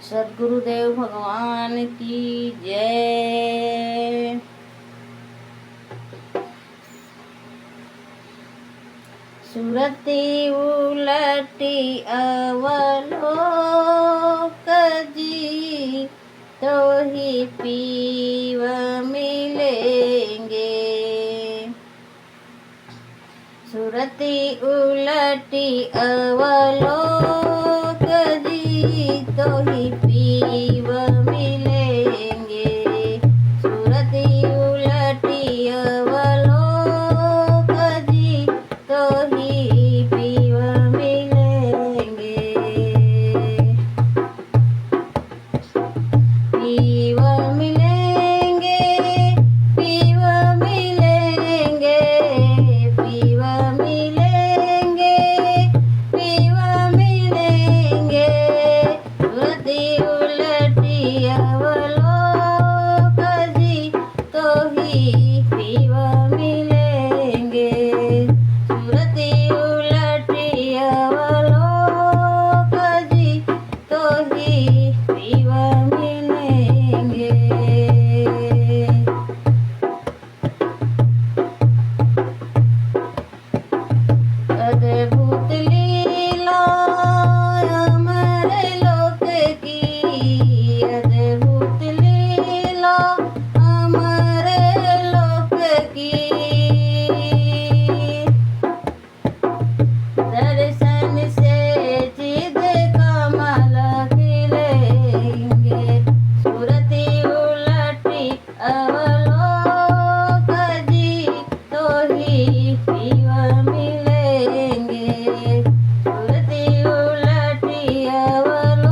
सद्गुरुदेव भगवान की जय। सुरती उलटी अवलोक जी, तो ही पीव मिलेंगे। सुरती उलटी अवलोक जी, तो ही पीव मिलेंगे। सुरती उलटी अवलोक जी, तो ही पीव मिलेंगे। पीव मिलेंगे, पीव मिलेंगे, पीव मिलेंगे, पीव मिलेंगे। सुरती उलटी अवलोक जी, तो ही पीव मिलेंगे। सुरती उलटी अवलोक जी, तो ही पीव मिलेंगे। अद्भुत लीला अमर लोक की, अद्भुत लीला अमर लोक की। दर्शन से चिद कमल खिलेंगे। सुरती उलटी अवलोक जी, तो ही पीव मिलेंगे। सुरती उलटी अवलोक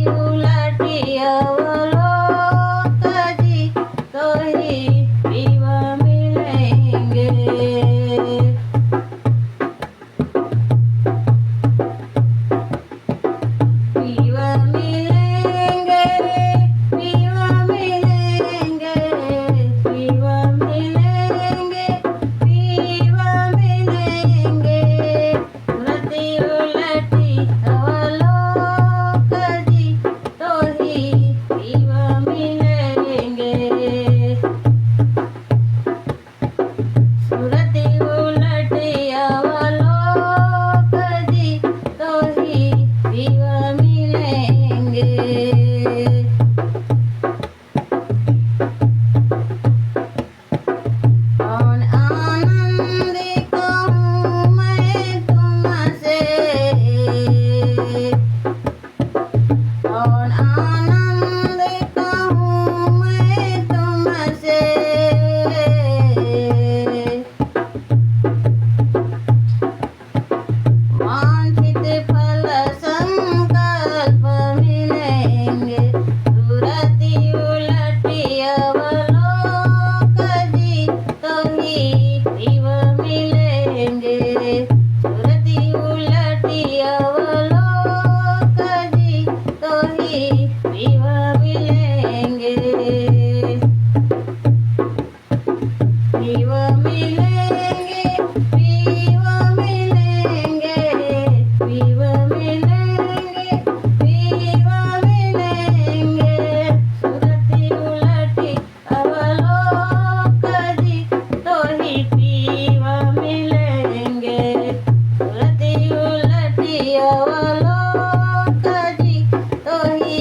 उलटी अवलोक जी तो ही पीव मिलेंगे। पीव मिलेंगे, पीव मिलेंगे, पीव मिलेंगे, पीव मिलेंगे। उलटी उलटी अवलोक जी तो ही पीव मिलेंगे। उलटी उलटी अवलोक जी तो ही पीव मिलेंगे। कौन आनंद कहूँ मैं तुमसे, कौन आनंद कहूँ मैं तुमसे। वांछित फल संकल्प मिलेंगे। सुरति उलटी अवलोक जी तो ही पीव मिलेंगे। सुरति उलटी अवलोक जी तो ही पीव मिलेंगे। पीव मिलेंगे, पीव मिलेंगे, पीव मिलेंगे, पीव मिलेंगे। सुरति उलटी अवलोक जी तो ही पीव मिलेंगे। सुरति उलटी अवलोक जी तो ही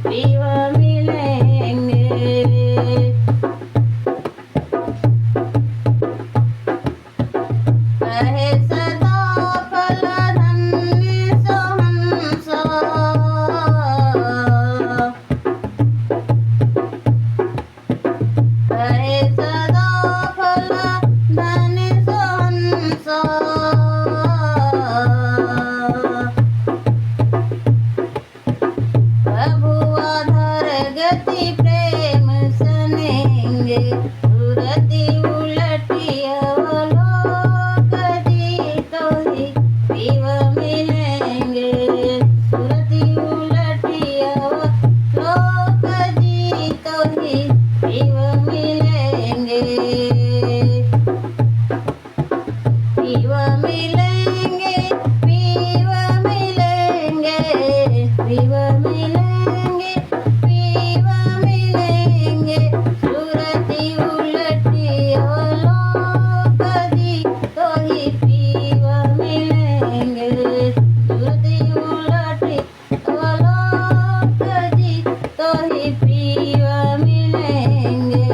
पीव मिलेंगे। कहे सदा फल धन्य सोहंस, कहे सदा फल धन्य सोहंस। प्रभु आधार गति प्रेम सनेंगे। सुरति उलटी अवलोक जी तो ही पीव मिलेंगे। सुरति उलटी अवलोक जी तो ही पीव मिलेंगे। पीव मिलेंगे, पीव मिलेंगे, पीव मिलेंगे, पीव मिलेंगे। सुरति उलटी अवलोक जी तो ही पीव मिलेंगे। सुरति उलटी अवलोक जी तो ही पीव मिलेंगे।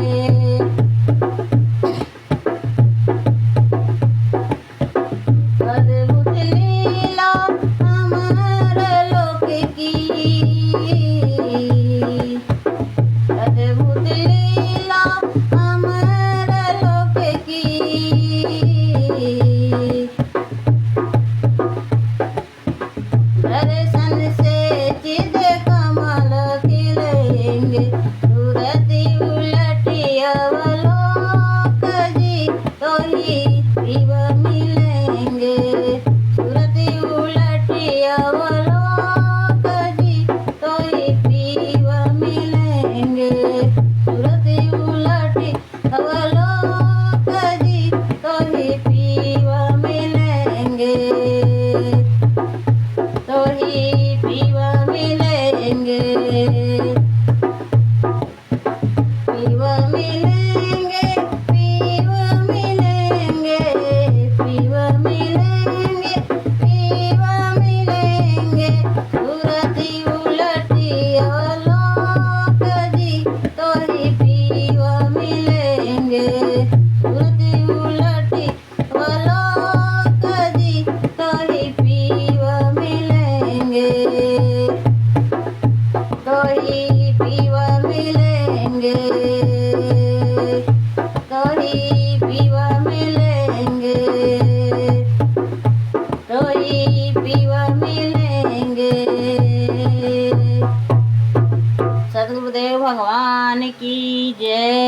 अद्भुत लीला अमर लोक की, सदगुरुदेव भगवान की जय।